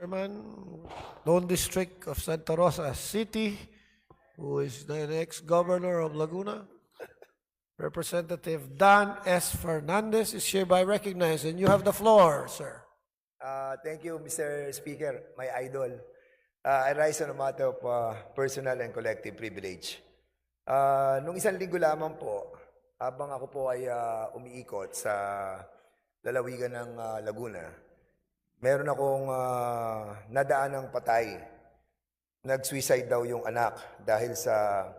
Chairman, Lone District of Santa Rosa City, who is the ex-governor of Laguna, Representative Dan S. Fernandez is hereby recognized, and you have the floor, sir. Thank you, Mr. Speaker, my idol. I rise on a matter of personal and collective privilege. Nung isang linggo lamang po, habang ako po ay umiikot sa lalawigan ng Laguna, meron akong nadaan ng patay. Nag-suicide daw yung anak dahil sa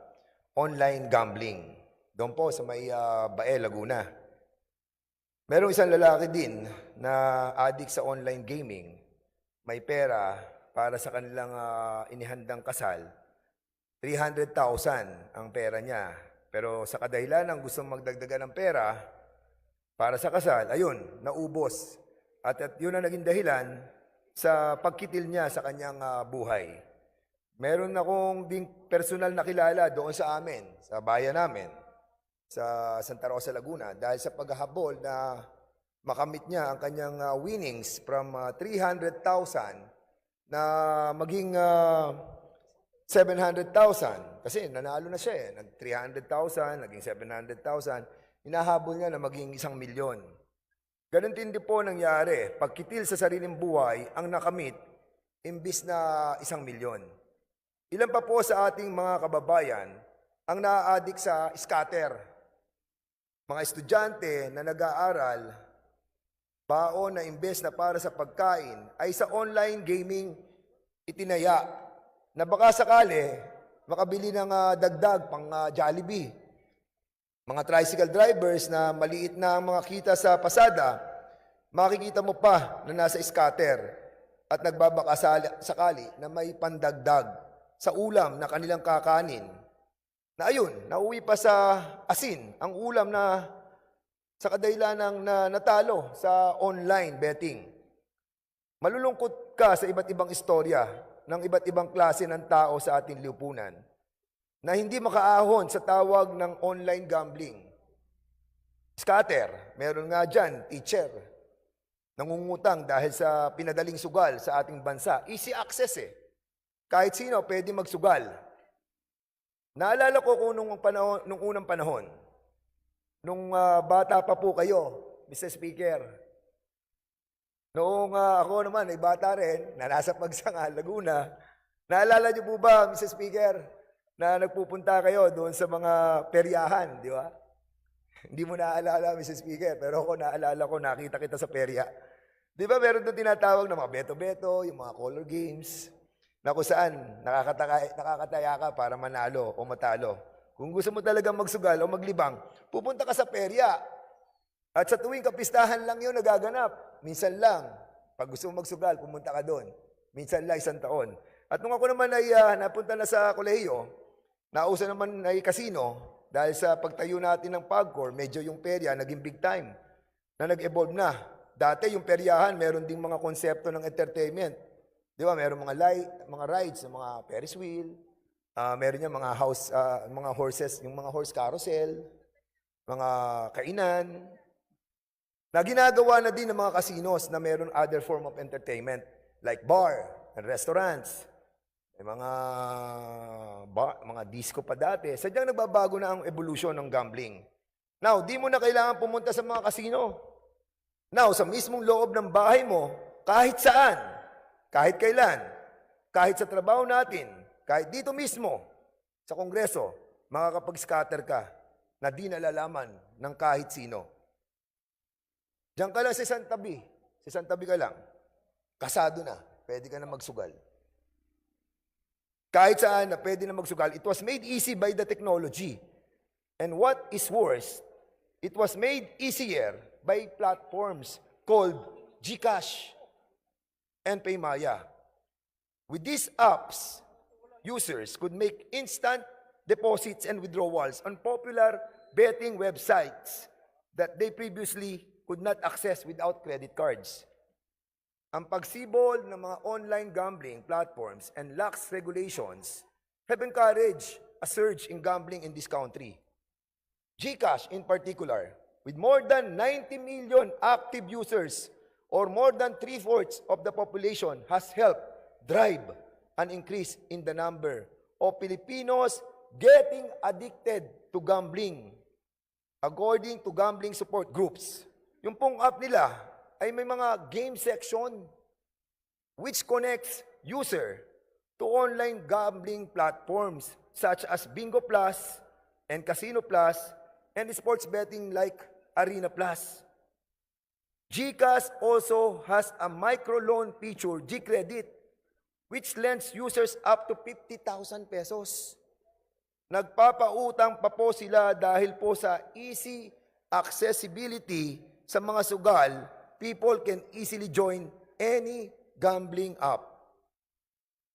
online gambling. Doon po sa may Bae, Laguna. Merong isang lalaki din na addict sa online gaming. May pera para sa kanilang inihandang kasal. 300,000 ang pera niya. Pero sa kadahilan ng gustong magdagdagan ng pera para sa kasal, ayun, naubos. At yun ang naging dahilan sa pagkitil niya sa kanyang buhay. Meron akong ding personal na kilala doon sa amin, sa bayan namin, sa Santa Rosa, Laguna, dahil sa paghahabol na makamit niya ang kanyang winnings from 300,000 na maging 700,000. Kasi nanalo na siya eh. Nag 300,000, naging 700,000. Hinahabol niya na maging 1,000,000. Ganun din po nangyari. Pagkitil sa sariling buhay, ang nakamit, imbis na 1,000,000. Ilan pa po sa ating mga kababayan ang naa-addict sa scatter? Mga estudyante na nag-aaral, baon na imbes na para sa pagkain, ay sa online gaming itinaya na baka sakali makabili ng dagdag pang Jollibee. Mga tricycle drivers na maliit na ang mga kita sa pasada, makikita mo pa na nasa scatter at nagbabaka sakali na may pandagdag sa ulam na kanilang kakanin. Na ayun, nauwi pa sa asin ang ulam na sa kadahilanang na natalo sa online betting. Malulungkot ka sa iba't ibang istorya ng iba't ibang klase ng tao sa ating lipunan na hindi makaahon sa tawag ng online gambling. Scatter, meron nga dyan, teacher, nangungutang dahil sa pinadaling sugal sa ating bansa. Easy access eh. Kahit sino pwede magsugal. Naalala ko kung nung unang panahon, nung bata pa po kayo, Mr. Speaker, noong ako naman ay bata rin, na nasa Pagsangal, Laguna, naalala niyo po ba, Mr. Speaker, na nagpupunta kayo doon sa mga peryahan, di ba? Hindi mo naaalala, Mr. Speaker, pero ako naalala ko, nakita kita sa perya. Di ba meron doon tinatawag ng mga beto-beto, yung mga color games, na kung saan nakakataya ka para manalo o matalo. Kung gusto mo talagang magsugal o maglibang, pupunta ka sa perya. At sa tuwing kapistahan lang yun nagaganap. Minsan lang. Pag gusto mo magsugal, pumunta ka doon. Minsan lang, 1 taon. At nung ako naman ay napunta na sa kolehiyo, nauso naman ay casino, dahil sa pagtayo natin ng PAGCOR, medyo yung perya naging big time, na nag-evolve na. Dati yung peryahan, meron ding mga konsepto ng entertainment. Di ba, meron mga rides, mga Ferris wheel, meron niya mga horses, yung mga horse carousel, mga kainan, na ginagawa na din ng mga casinos na meron other form of entertainment, like bar and restaurants, mga disco pa dati. Sadyang nagbabago na ang evolution ng gambling. Now, di mo na kailangan pumunta sa mga casino. Now, sa mismong loob ng bahay mo, kahit saan, kahit kailan, kahit sa trabaho natin, kahit dito mismo, sa Kongreso, makakapag-scatter ka na di nalalaman ng kahit sino. Diyan ka lang sa isang tabi. Sa isang tabi ka lang. Kasado na. Pwede ka na magsugal. Kahit saan na pwede na magsugal, it was made easy by the technology. And what is worse, it was made easier by platforms called GCash and Paymaya. With these apps, users could make instant deposits and withdrawals on popular betting websites that they previously could not access without credit cards. Ang pagsibol ng mga online gambling platforms and lax regulations have encouraged a surge in gambling in this country. GCash in particular, with more than 90 million active users or more than 3/4 of the population has helped drive an increase in the number of Filipinos getting addicted to gambling. According to gambling support groups, yung pong app nila ay may mga game section which connects user to online gambling platforms such as Bingo Plus and Casino Plus and sports betting like Arena Plus. GCash also has a microloan feature, GCredit, which lends users up to 50,000 pesos. Nagpapautang pa po sila dahil po sa easy accessibility sa mga sugal, people can easily join any gambling app.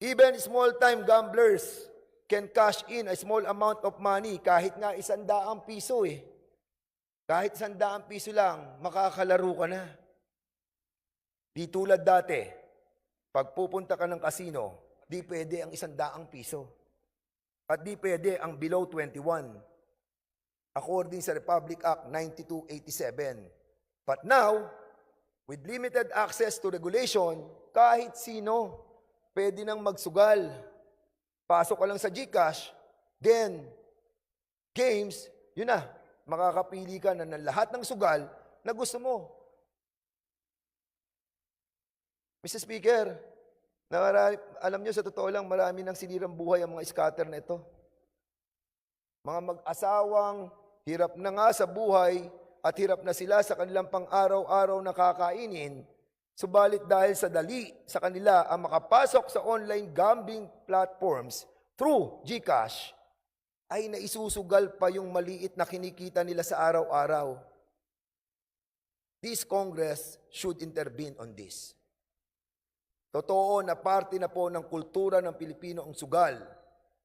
Even small-time gamblers can cash in a small amount of money, kahit nga 100 piso eh. Kahit 100 piso lang, makakalaro ka na. Di tulad dati, pag pupunta ka ng casino, di pwede ang 100 piso. At di pwede ang below 21, according sa Republic Act 9287. But now, with limited access to regulation, kahit sino pwede nang magsugal. Pasok ka lang sa GCash, then games, yun na, makakapili ka na ng lahat ng sugal na gusto mo. Mr. Speaker, alam nyo, sa totoo lang, marami nang sinirang buhay ang mga scatter na ito. Mga mag-asawang hirap na nga sa buhay at hirap na sila sa kanilang pang-araw-araw na kakainin, subalit dahil sa dali sa kanila ang makapasok sa online gambling platforms through GCash, ay naisusugal pa yung maliit na kinikita nila sa araw-araw. This Congress should intervene on this. Totoo na parte na po ng kultura ng Pilipino ang sugal.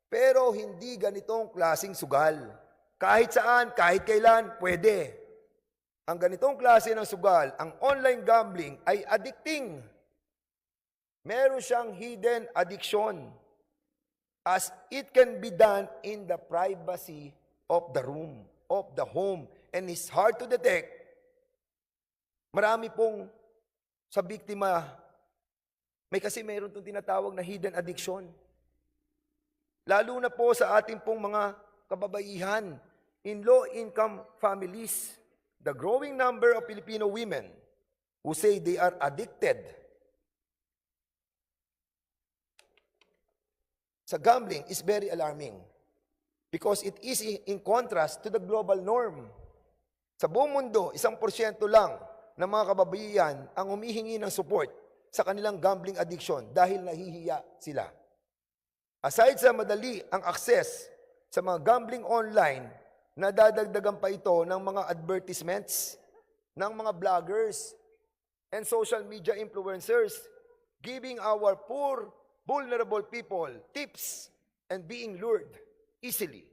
Pero hindi ganitong klaseng sugal. Kahit saan, kahit kailan, pwede. Ang ganitong klase ng sugal, ang online gambling, ay addicting. Meron siyang hidden addiction, as it can be done in the privacy of the room, of the home, and is hard to detect. Marami pong sa biktima, kasi mayroon itong tinatawag na hidden addiction. Lalo na po sa ating pong mga kababaihan in low-income families. The growing number of Filipino women who say they are addicted sa gambling is very alarming because it is in contrast to the global norm. Sa buong mundo, 1% lang ng mga kababaihan ang humihingi ng support sa kanilang gambling addiction dahil nahihiya sila. Aside sa madali ang access sa mga gambling online, nadadagdagan pa ito ng mga advertisements ng mga vloggers and social media influencers giving our poor, vulnerable people tips and being lured easily.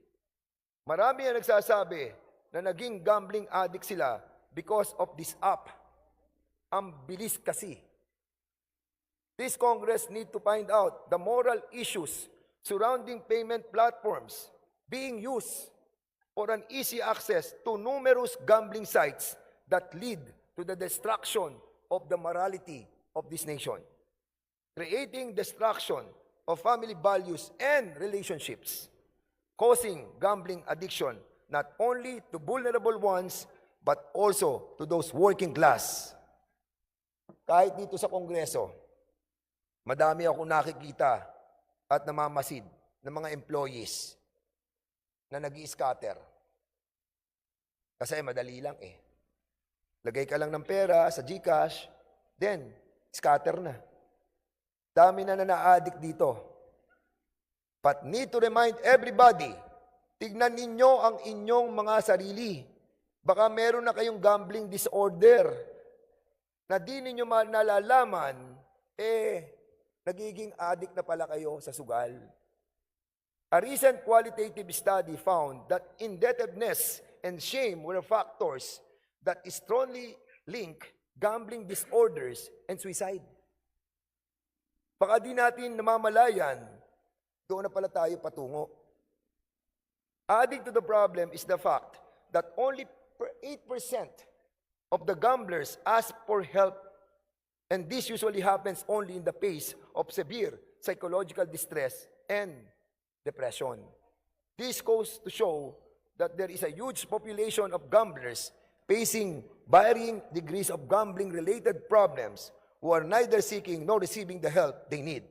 Marami ang nagsasabi na naging gambling addict sila because of this app. Ang bilis kasi. This Congress need to find out the moral issues surrounding payment platforms being used for an easy access to numerous gambling sites that lead to the destruction of the morality of this nation, creating destruction of family values and relationships, causing gambling addiction not only to vulnerable ones but also to those working class. Kahit dito sa Kongreso, madami akong nakikita at namamasid ng mga employees na nag-i-scatter. Kasi madali lang eh. Lagay ka lang ng pera sa GCash, then scatter na. Dami na na-addict dito. But need to remind everybody, tignan ninyo ang inyong mga sarili. Baka meron na kayong gambling disorder na di ninyo nalalaman, nagiging addict na pala kayo sa sugal. A recent qualitative study found that indebtedness and shame were factors that strongly link gambling disorders and suicide. Baka di natin namamalayan, doon na pala tayo patungo. Adding to the problem is the fact that only 8% of the gamblers ask for help And this usually happens only in the face of severe psychological distress and depression. This goes to show that there is a huge population of gamblers facing varying degrees of gambling-related problems who are neither seeking nor receiving the help they need.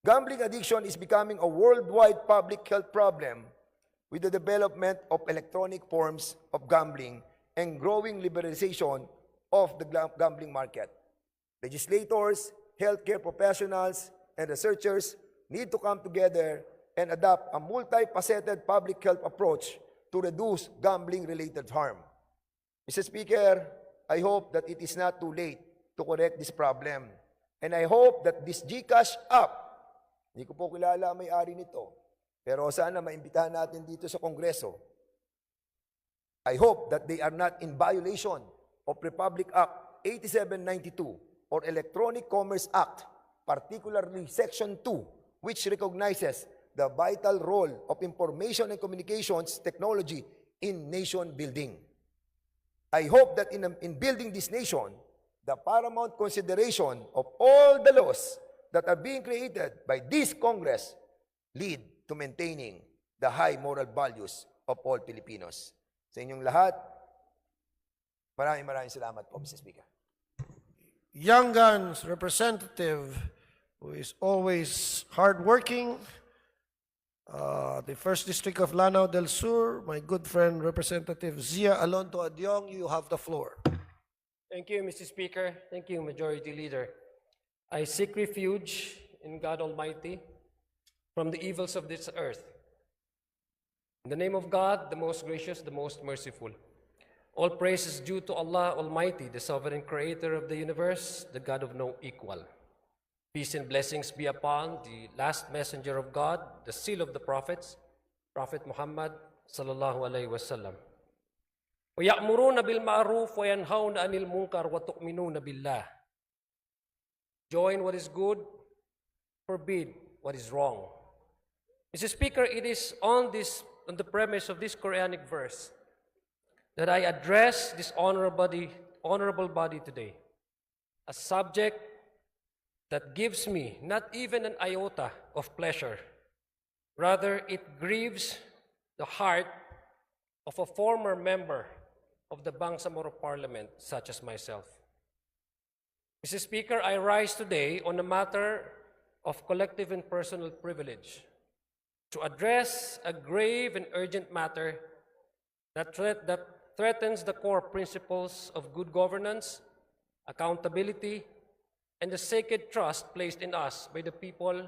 Gambling addiction is becoming a worldwide public health problem with the development of electronic forms of gambling and growing liberalization of the gambling market. Legislators, healthcare professionals, and researchers need to come together and adopt a multifaceted public health approach to reduce gambling-related harm. Mr. Speaker, I hope that it is not too late to correct this problem. And I hope that this GCash app, hindi ko po kilala ang may-ari nito, pero sana maimbitahan natin dito sa Kongreso. I hope that they are not in violation of Republic Act 8792 or Electronic Commerce Act, particularly Section 2, which recognizes the vital role of information and communications technology in nation building. I hope that in building this nation, the paramount consideration of all the laws that are being created by this Congress lead to maintaining the high moral values of all Filipinos. Sa inyong lahat, maraming salamat po, Mr. Speaker. Young Guns representative who is always hardworking, the 1st District of Lanao del Sur, my good friend Representative Zia Alonto Adyong, you have the floor. Thank you, Mr. Speaker. Thank you, Majority Leader. I seek refuge in God Almighty from the evils of this earth. In the name of God, the most gracious, the most merciful. All praise is due to Allah Almighty, the sovereign creator of the universe, the God of no equal. Peace and blessings be upon the last messenger of God, the seal of the prophets, Prophet Muhammad sallallahu alaihi wasallam. وَيَأْمُرُونَ بِالْمَعْرُوفِ وَيَنْهَوْنَ عَنِ الْمُنْكَرِ وَتُؤْمِنُونَ بِاللَّهِ. Join what is good, forbid what is wrong. Mr. Speaker, it is on the premise of this Quranic verse that I address this honorable body today, a subject that gives me not even an iota of pleasure. Rather, it grieves the heart of a former member of the Bangsamoro Parliament, such as myself. Mr. Speaker, I rise today on a matter of collective and personal privilege to address a grave and urgent matter that threatens the core principles of good governance, accountability, and the sacred trust placed in us by the people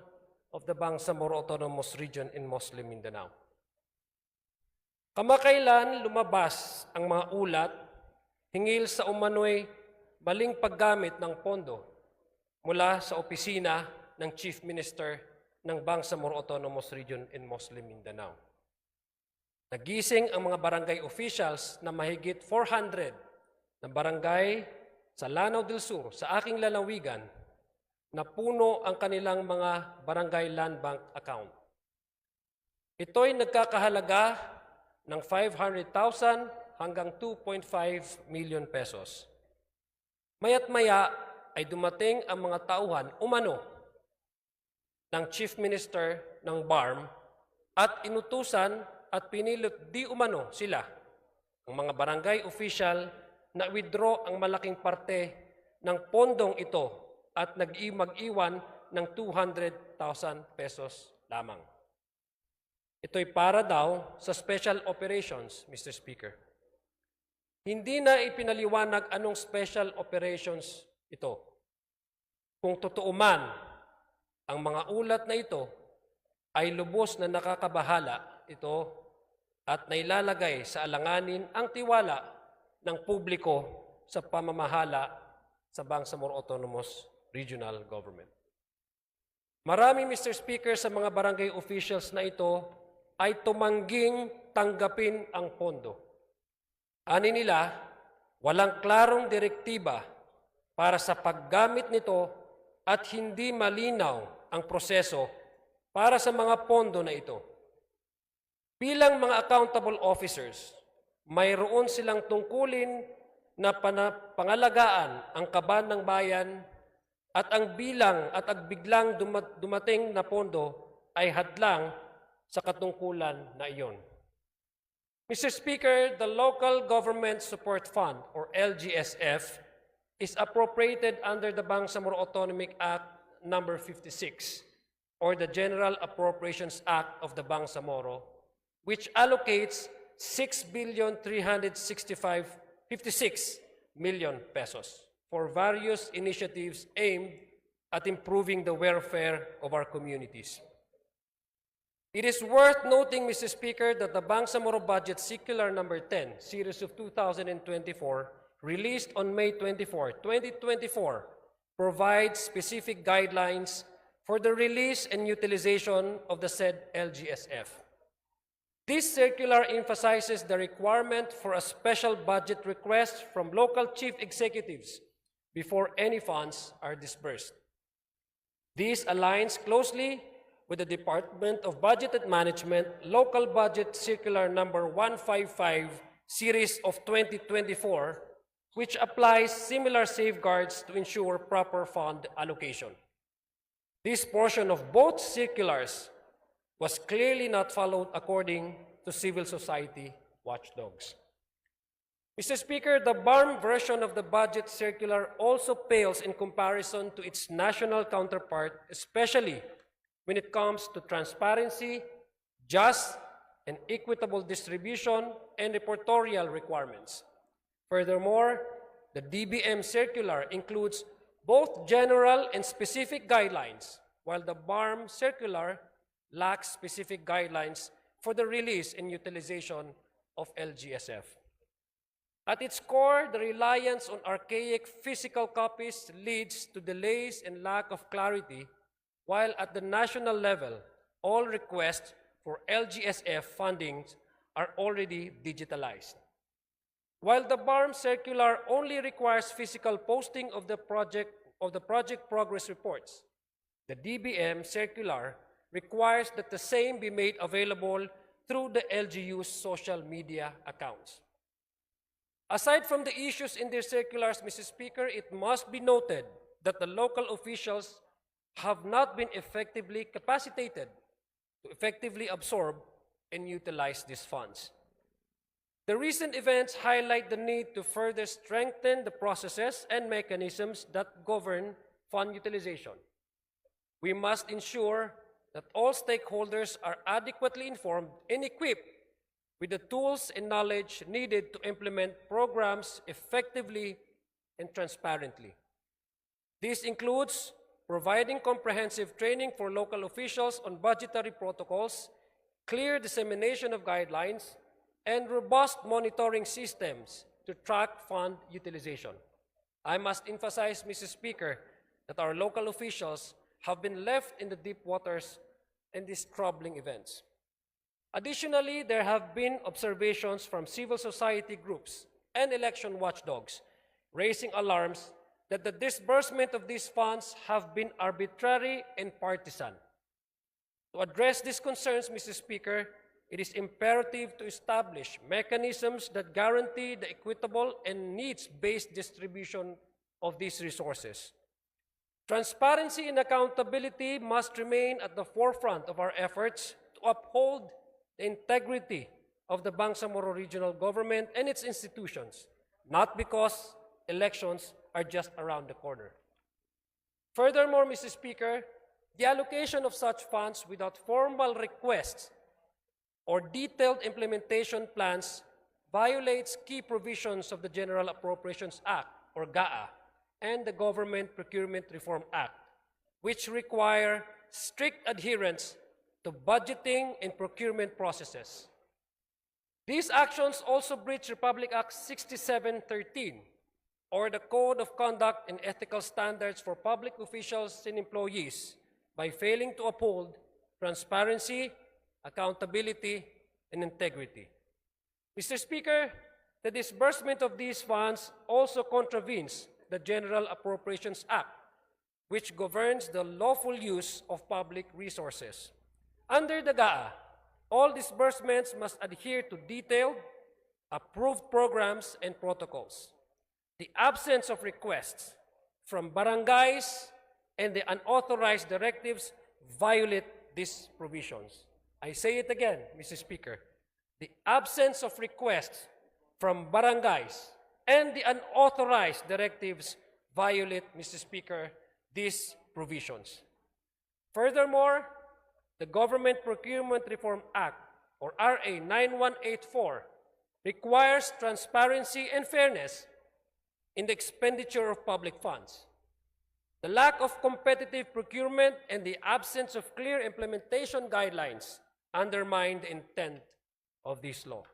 of the Bangsamoro Autonomous Region in Muslim Mindanao. Kamakailan lumabas ang mga ulat hinggil sa umano'y maling paggamit ng pondo mula sa opisina ng Chief Minister ng Bangsamoro Autonomous Region in Muslim Mindanao. Nagising ang mga barangay officials na mahigit 400 na barangay sa Lanao del Sur, sa aking lalawigan, na puno ang kanilang mga barangay land bank account. Ito'y nagkakahalaga ng 500,000 hanggang 2.5 million pesos. Maya't maya ay dumating ang mga tauhan umano ng Chief Minister ng BARM at inutusan at pinilit di umano sila, ang mga barangay official, na withdraw ang malaking parte ng pondong ito at mag-iwan ng 200,000 pesos lamang. Ito'y para daw sa special operations, Mr. Speaker. Hindi na ipinaliwanag anong special operations ito. Kung totoo man, ang mga ulat na ito ay lubos na nakakabahala ito at nailalagay sa alanganin ang tiwala ng publiko sa pamamahala sa Bangsamoro Autonomous Regional Government. Marami, Mr. Speaker, sa mga barangay officials na ito ay tumangging tanggapin ang pondo. Ani nila, walang klarong direktiba para sa paggamit nito at hindi malinaw ang proseso para sa mga pondo na ito. Bilang mga accountable officers, mayroon silang tungkulin na pangalagaan ang kaban ng bayan at ang bilang at ang biglang dumating na pondo ay hadlang sa katungkulan na iyon. Mr. Speaker, the Local Government Support Fund, or LGSF, is appropriated under the Bangsamoro Autonomic Act number 56, or the General Appropriations Act of the Bangsamoro, which allocates 6,356 million pesos for various initiatives aimed at improving the welfare of our communities. It is worth noting, Mr. Speaker, that the Bangsamoro Budget Circular number 10, series of 2024, released on May 24, 2024, provides specific guidelines for the release and utilization of the said LGSF. This circular emphasizes the requirement for a special budget request from local chief executives before any funds are disbursed. This aligns closely with the Department of Budget and Management Local Budget Circular number 155, series of 2024, which applies similar safeguards to ensure proper fund allocation. This portion of both circulars was clearly not followed according to civil society watchdogs. Mr. Speaker, the BARM version of the budget circular also pales in comparison to its national counterpart, especially when it comes to transparency, just and equitable distribution, and reportorial requirements. Furthermore, the DBM circular includes both general and specific guidelines, while the BARM circular lacks specific guidelines for the release and utilization of LGSF. At its core, the reliance on archaic physical copies leads to delays and lack of clarity, while at the national level, all requests for LGSF fundings are already digitalized. While the BARM circular only requires physical posting of the project progress reports, the DBM circular requires that the same be made available through the LGU's social media accounts. Aside from the issues in their circulars, Mr. Speaker, it must be noted that the local officials have not been effectively capacitated to effectively absorb and utilize these funds. The recent events highlight the need to further strengthen the processes and mechanisms that govern fund utilization. We must ensure that all stakeholders are adequately informed and equipped with the tools and knowledge needed to implement programs effectively and transparently. This includes providing comprehensive training for local officials on budgetary protocols, clear dissemination of guidelines, and robust monitoring systems to track fund utilization. I must emphasize, Mr. Speaker, that our local officials have been left in the deep waters in these troubling events. Additionally, there have been observations from civil society groups and election watchdogs raising alarms that the disbursement of these funds have been arbitrary and partisan. To address these concerns, Mr. Speaker, it is imperative to establish mechanisms that guarantee the equitable and needs-based distribution of these resources. Transparency and accountability must remain at the forefront of our efforts to uphold the integrity of the Bangsamoro Regional Government and its institutions, not because elections are just around the corner. Furthermore, Mr. Speaker, the allocation of such funds without formal requests or detailed implementation plans violates key provisions of the General Appropriations Act, or GAA, and the Government Procurement Reform Act, which require strict adherence to budgeting and procurement processes. These actions also breach Republic Act 6713, or the Code of Conduct and Ethical Standards for Public Officials and Employees, by failing to uphold transparency, accountability, and integrity. Mr. Speaker, the disbursement of these funds also contravenes the General Appropriations Act, which governs the lawful use of public resources. Under the GAA, all disbursements must adhere to detailed, approved programs and protocols. the absence of requests from barangays and the unauthorized directives violate these provisions. I say it again, Mr. Speaker. The absence of requests from barangays and the unauthorized directives violate, Mr. Speaker, these provisions. Furthermore, the Government Procurement Reform Act, or RA 9184, requires transparency and fairness in the expenditure of public funds. The lack of competitive procurement and the absence of clear implementation guidelines undermine the intent of this law.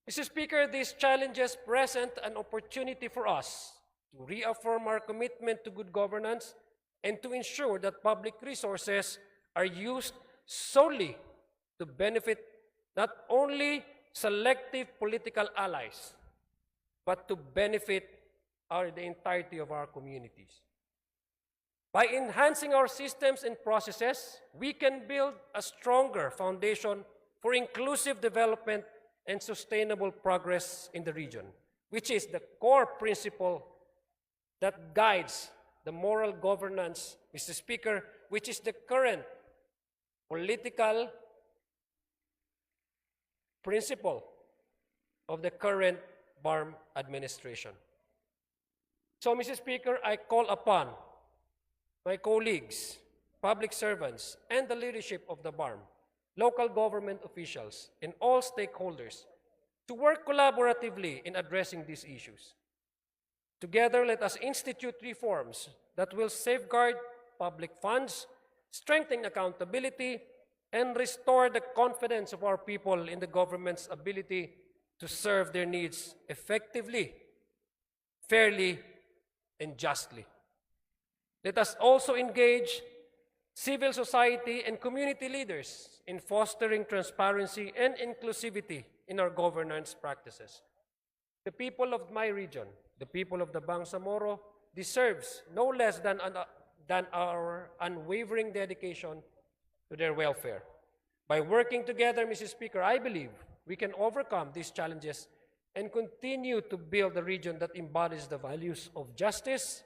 Mr. Speaker, these challenges present an opportunity for us to reaffirm our commitment to good governance and to ensure that public resources are used solely to benefit not only selective political allies, but to benefit the entirety of our communities. By enhancing our systems and processes, we can build a stronger foundation for inclusive development and sustainable progress in the region, which is the core principle that guides the moral governance, Mr. Speaker, which is the current political principle of the current BARM administration. So, Mr. Speaker, I call upon my colleagues, public servants, and the leadership of the BARM, local government officials, and all stakeholders to work collaboratively in addressing these issues. Together, let us institute reforms that will safeguard public funds, strengthen accountability, and restore the confidence of our people in the government's ability to serve their needs effectively, fairly, and justly. Let us also engage civil society and community leaders in fostering transparency and inclusivity in our governance practices. The people of my region, the people of the Bangsamoro, deserves no less than our unwavering dedication to their welfare. By working together, Mr. Speaker, I believe we can overcome these challenges and continue to build a region that embodies the values of justice,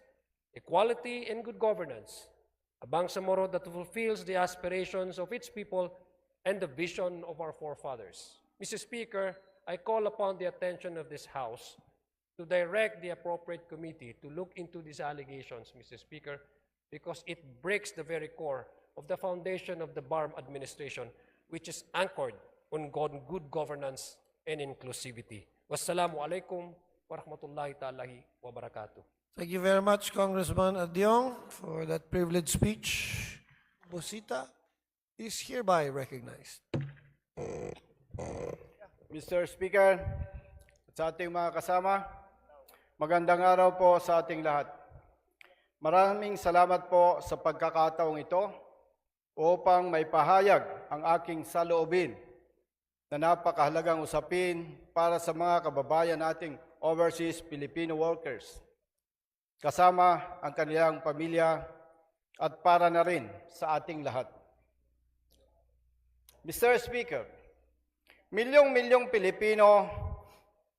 equality, and good governance. A Bangsamoro that fulfills the aspirations of its people and the vision of our forefathers. Mr. Speaker, I call upon the attention of this House to direct the appropriate committee to look into these allegations, Mr. Speaker, because it breaks the very core of the foundation of the BARM administration, which is anchored on good governance and inclusivity. Wassalamu alaikum wa rahmatullahi ta'ala wa barakatuh. Thank you very much, Congressman Adyong, for that privileged speech. Busita is hereby recognized. Mr. Speaker, at sa ating mga kasama, magandang araw po sa ating lahat. Maraming salamat po sa pagkakataong ito upang may pahayag ang aking saloobin na napakahalagang usapin para sa mga kababayan nating overseas Filipino workers, kasama ang kanilang pamilya at para na rin sa ating lahat. Mr. Speaker, milyong-milyong Pilipino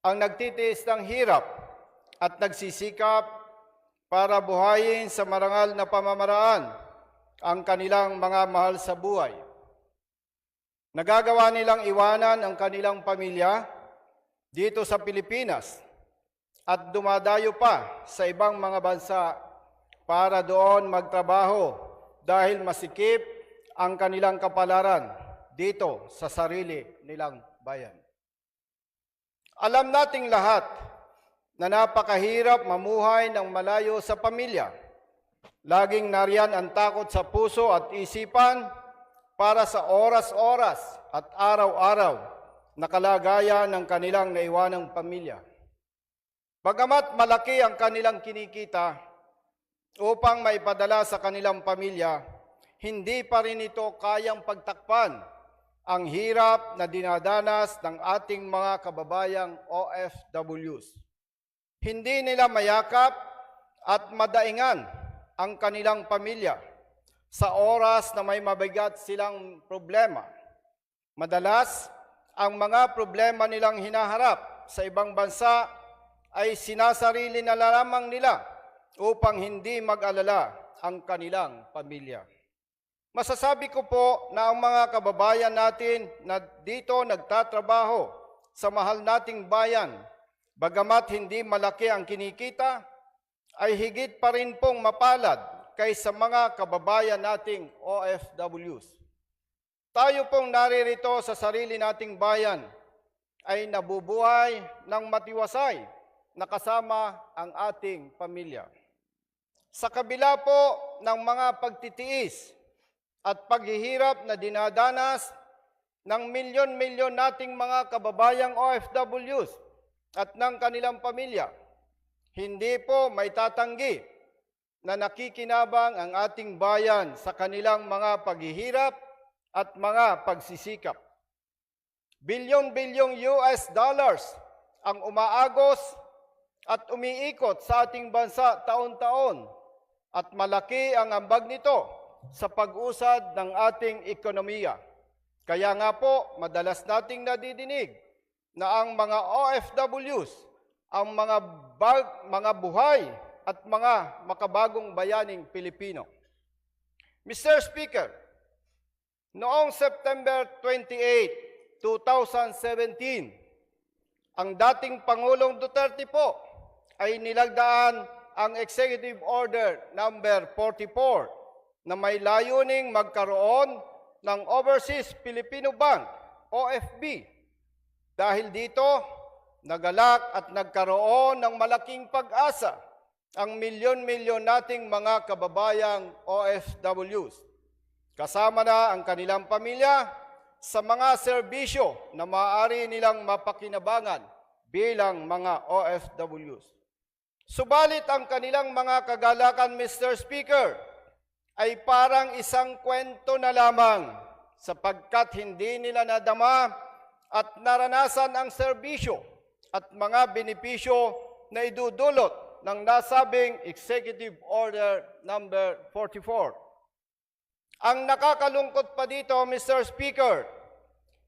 ang nagtitiis ng hirap at nagsisikap para buhayin sa marangal na pamamaraan ang kanilang mga mahal sa buhay. Nagagawa nilang iwanan ang kanilang pamilya dito sa Pilipinas at dumadayo pa sa ibang mga bansa para doon magtrabaho dahil masikip ang kanilang kapalaran dito sa sarili nilang bayan. Alam nating lahat na napakahirap mamuhay ng malayo sa pamilya. Laging nariyan ang takot sa puso at isipan para sa oras-oras at araw-araw na kalagayan ng kanilang naiwanang pamilya. Bagamat malaki ang kanilang kinikita upang maipadala sa kanilang pamilya, hindi pa rin ito kayang pagtakpan ang hirap na dinadanas ng ating mga kababayang OFWs. Hindi nila mayakap at madaingan ang kanilang pamilya sa oras na may mabigat silang problema. Madalas, ang mga problema nilang hinaharap sa ibang bansa ay sinasarili na lamang nila upang hindi mag-alala ang kanilang pamilya. Masasabi ko po na ang mga kababayan natin na dito nagtatrabaho sa mahal nating bayan, bagamat hindi malaki ang kinikita, ay higit pa rin pong mapalad kaysa mga kababayan nating OFWs. Tayo pong naririto sa sarili nating bayan ay nabubuhay ng matiwasay na kasama ang ating pamilya. Sa kabila po ng mga pagtitiis at paghihirap na dinadanas ng milyon-milyon nating mga kababayang OFWs at ng kanilang pamilya, hindi po may tatanggi na nakikinabang ang ating bayan sa kanilang mga paghihirap at mga pagsisikap. Bilyon-bilyong US dollars ang umaagos at umiikot sa ating bansa taon-taon at malaki ang ambag nito sa pag-usad ng ating ekonomiya. Kaya nga po, madalas nating nadidinig na ang mga OFWs, ang mga buhay at mga makabagong bayaning Pilipino. Mr. Speaker, noong September 28, 2017, ang dating Pangulong Duterte po ay nilagdaan ang Executive Order number 44 na may layuning magkaroon ng Overseas Filipino Bank, OFB. Dahil dito, nagalak at nagkaroon ng malaking pag-asa ang milyon-milyon nating mga kababayang OFWs. Kasama na ang kanilang pamilya sa mga serbisyo na maaari nilang mapakinabangan bilang mga OFWs. Subalit ang kanilang mga kagalakan, Mr. Speaker, ay parang isang kwento na lamang sapagkat hindi nila nadama at naranasan ang serbisyo at mga benepisyo na idudulot ng nasabing Executive Order number 44. Ang nakakalungkot pa dito, Mr. Speaker,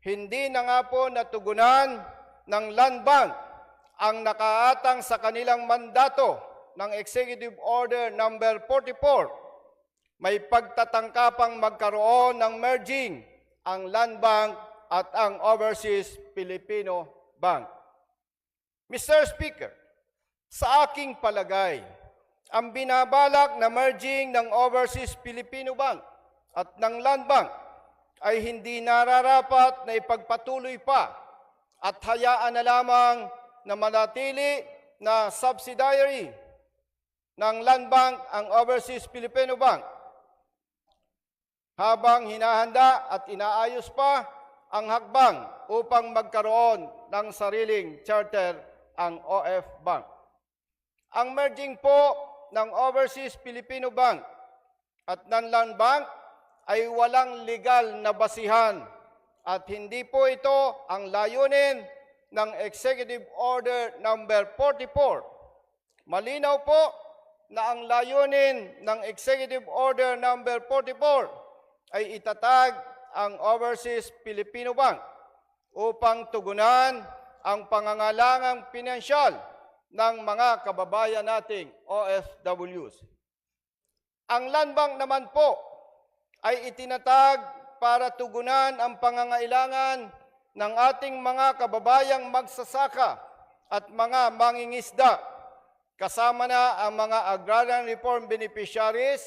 hindi na nga po natugunan ng Land Bank ang nakaatang sa kanilang mandato ng Executive Order number 44. May pagtatangkapang magkaroon ng merging ang Land Bank at ang Overseas Filipino Bank. Mr. Speaker, sa aking palagay, ang binabalak na merging ng Overseas Filipino Bank at ng Land Bank ay hindi nararapat na ipagpatuloy pa at hayaan na lamang na manatili na subsidiary ng Land Bank ang Overseas Filipino Bank habang hinahanda at inaayos pa ang hakbang upang magkaroon ng sariling charter ang OF Bank. Ang merging po ng Overseas Filipino Bank at ng Land Bank ay walang legal na basihan at hindi po ito ang layunin ng Executive Order number 44. Malinaw po na ang layunin ng Executive Order number 44 ay itatag ang Overseas Filipino Bank upang tugunan ang pangangailangang pinansyal ng mga kababayan nating OFWs. Ang Land Bank naman po ay itinatag para tugunan ang pangangailangan ng ating mga kababayang magsasaka at mga mangingisda, kasama na ang mga agrarian reform beneficiaries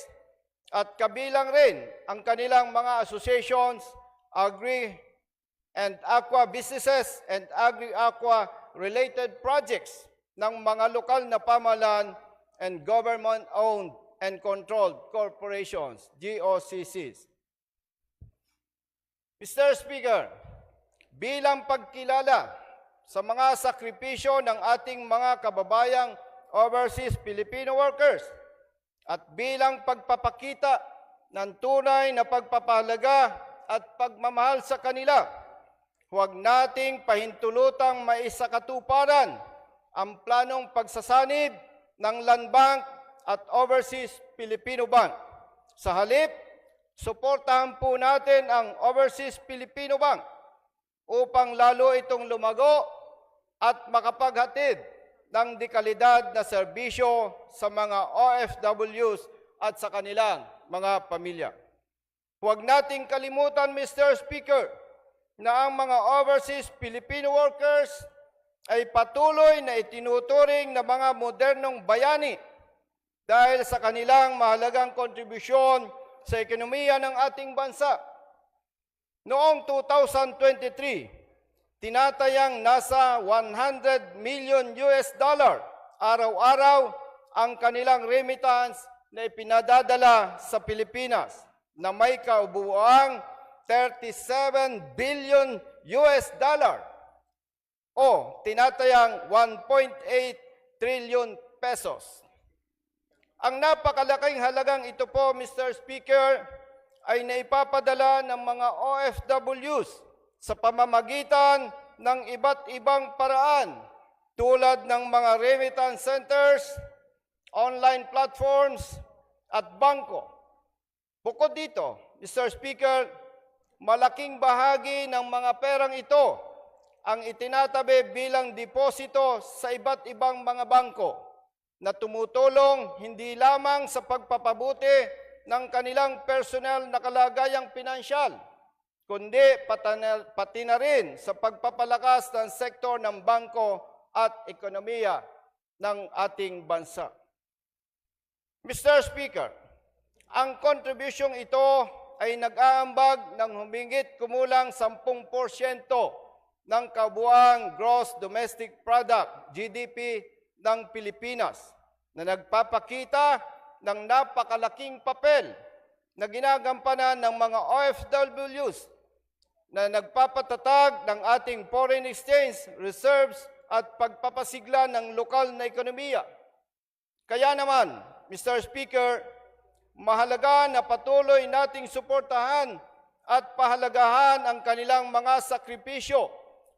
at kabilang rin ang kanilang mga associations, agri and aqua businesses and agri-aqua related projects ng mga lokal na pamahalaan and government-owned and controlled corporations, GOCCs. Mr. Speaker, bilang pagkilala sa mga sakripisyo ng ating mga kababayang overseas Filipino workers at bilang pagpapakita ng tunay na pagpapahalaga at pagmamahal sa kanila, huwag nating pahintulutang maisakatuparan ang planong pagsasanib ng Land Bank at Overseas Filipino Bank. Sa halip, suportahan po natin ang Overseas Filipino Bank upang lalo itong lumago at makapaghatid ng dekalidad na serbisyo sa mga OFWs at sa kanilang mga pamilya. Huwag nating kalimutan, Mr. Speaker, na ang mga overseas Filipino workers ay patuloy na itinuturing na mga modernong bayani dahil sa kanilang mahalagang kontribusyon sa ekonomiya ng ating bansa. Noong 2023, tinatayang nasa 100 million US dollar araw-araw ang kanilang remittance na ipinadadala sa Pilipinas na may kaubuang 37 billion US dollar o tinatayang 1.8 trillion pesos. Ang napakalaking halagang ito po, Mr. Speaker, ay naipapadala ng mga OFWs sa pamamagitan ng iba't ibang paraan tulad ng mga remittance centers, online platforms, at bangko. Bukod dito, Mr. Speaker, malaking bahagi ng mga perang ito ang itinatabi bilang deposito sa iba't ibang mga bangko na tumutulong hindi lamang sa pagpapabuti ng kanilang personal na kalagayang pinansyal, kundi pati na rin sa pagpapalakas ng sektor ng bangko at ekonomiya ng ating bansa. Mr. Speaker, ang kontribusyong ito ay nag-aambag ng humigit kumulang 10% ng kabuuang Gross Domestic Product, GDP, ng Pilipinas na nagpapakita ng napakalaking papel na ginagampanan ng mga OFWs na nagpapatatag ng ating foreign exchange reserves at pagpapasigla ng lokal na ekonomiya. Kaya naman, Mr. Speaker, mahalaga na patuloy nating suportahan at pahalagahan ang kanilang mga sakripisyo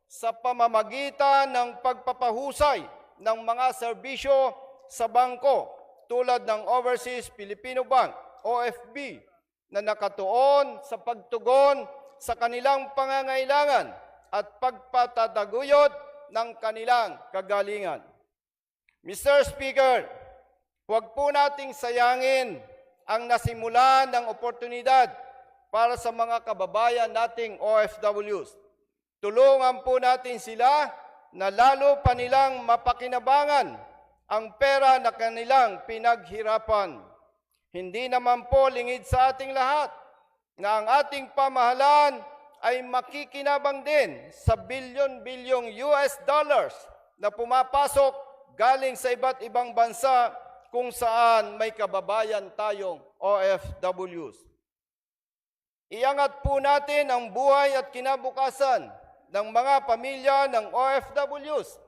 sa pamamagitan ng pagpapahusay ng mga serbisyo sa bangko tulad ng Overseas Filipino Bank, OFB, na nakatuon sa pagtugon sa kanilang pangangailangan at pagpatataguyod ng kanilang kagalingan. Mr. Speaker, huwag po nating sayangin ang nasimulan ng oportunidad para sa mga kababayan nating OFWs. Tulungan po natin sila na lalo pa nilang mapakinabangan ang pera na kanilang pinaghirapan. Hindi naman po lingid sa ating lahat na ang ating pamahalaan ay makikinabang din sa bilyon-bilyong US dollars na pumapasok galing sa iba't ibang bansa kung saan may kababayan tayong OFWs. Iangat po natin ang buhay at kinabukasan ng mga pamilya ng OFWs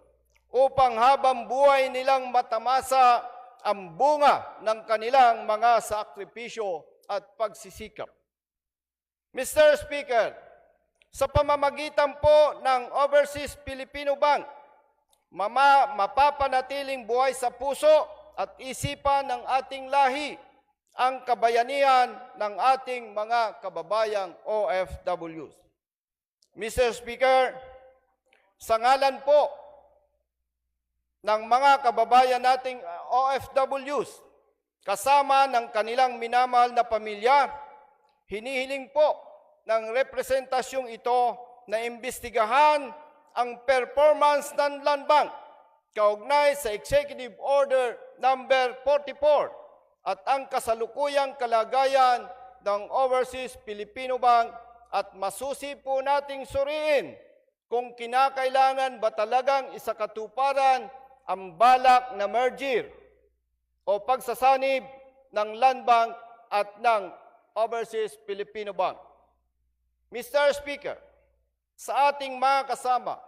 upang habang buhay nilang matamasa ang bunga ng kanilang mga sakripisyo at pagsisikap. Mr. Speaker, sa pamamagitan po ng Overseas Filipino Bank, mapapanatiling buhay sa puso at isipan ng ating lahi ang kabayanihan ng ating mga kababayang OFWs. Mr. Speaker, sa ngalan po ng mga kababayan nating OFWs, kasama ng kanilang minamahal na pamilya, hinihiling po ng representasyong ito na imbestigahan ang performance ng Land Bank kaugnay sa Executive Order Number 44 at ang kasalukuyang kalagayan ng Overseas Filipino Bank at masusi po nating suriin kung kinakailangan ba talagang isakatuparan ang balak na merger o pagsasanib ng Land Bank at ng Overseas Filipino Bank. Mr. Speaker, sa ating mga kasama,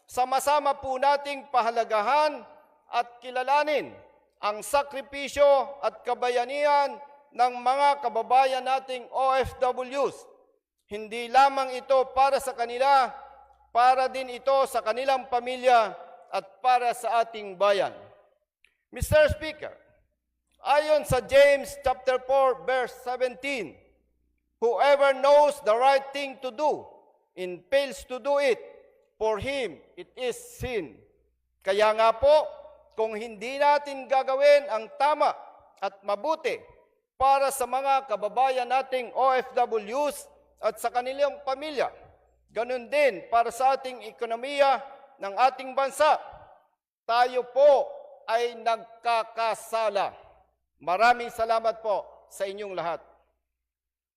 sama-sama po nating pahalagahan at kilalanin ang sakripisyo at kabayanihan ng mga kababayan nating OFWs. Hindi lamang ito para sa kanila, para din ito sa kanilang pamilya at para sa ating bayan. Mr. Speaker, ayon sa James chapter 4 verse 17, whoever knows the right thing to do and fails to do it, for him it is sin. Kaya nga po, kung hindi natin gagawin ang tama at mabuti para sa mga kababayan nating OFWs at sa kanilang pamilya, ganun din para sa ating ekonomiya ng ating bansa, tayo po ay nagkakasala. Maraming salamat po sa inyong lahat.